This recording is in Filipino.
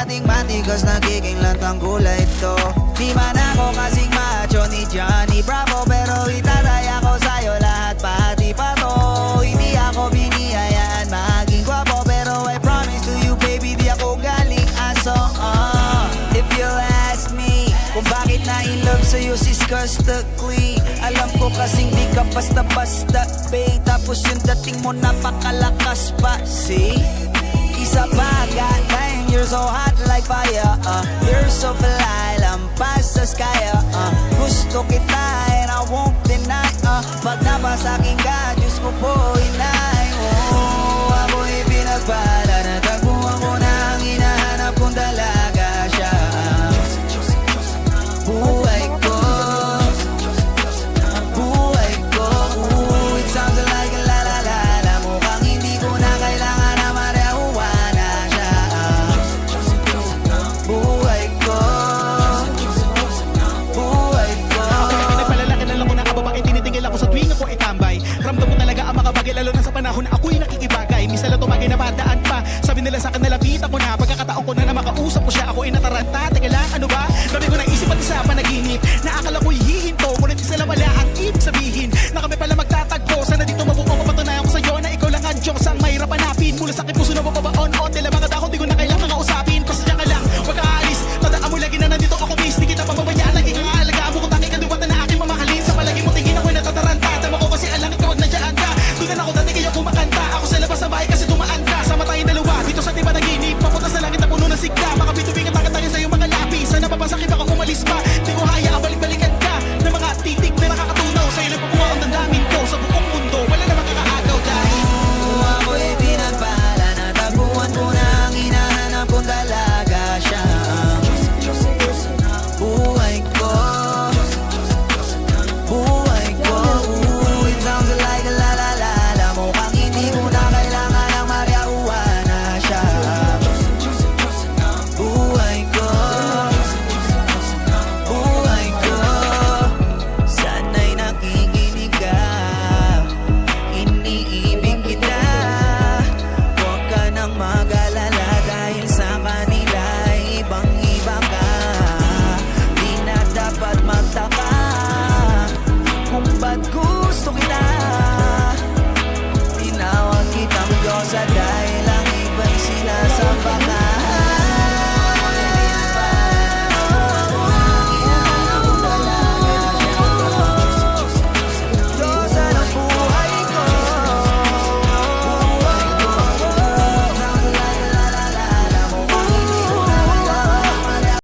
dating matigas, nagiging lantang gulay ito. Di man ako kasing macho ni Johnny Bravo, pero itataya ko sa'yo lahat pati pa to. Hindi ako biniyayaan maging gwapo, pero I promise to you baby, di ako galing aso. If you ask me kung bakit na in love sa'yo sis Custically, alam ko kasing di ka basta-basta babe, tapos yung dating mo napakalakas pa. See? Isa pa, God dang, you're so hot like fire. You're so fly, lampas sa sky. Gusto kita and I won't deny. Pag napasakin ka, Diyos ko po inay. Oh, ako'y pinagpala, natagpuan ko na ang hinahanap kong dalaga siya. Buhay ko, buhay ko. Ooh, it sounds like a la-la-la-la. Mukhang hindi ko na kailangan na marihuana siya. Buhay ko, buhay ko. Ako na pinagpalalaki na lang ko na kababaki, tinitingil ako sa tuwing ako itambay. Ramdam ko talaga ang makabagay, lalo na sa panahon na ako'y nakikibagay. Misa lang tumagay na padaan pa, sabi nila sa akin nalapitan ko na. Pagkakataon ko na makausap ko siya, ako'y nataranta. Teka lang, ano ba? Sabi ko na isip at isa panaginip, na akala ko'y hihinto, ngunit isa lang wala ang ibig sabihin.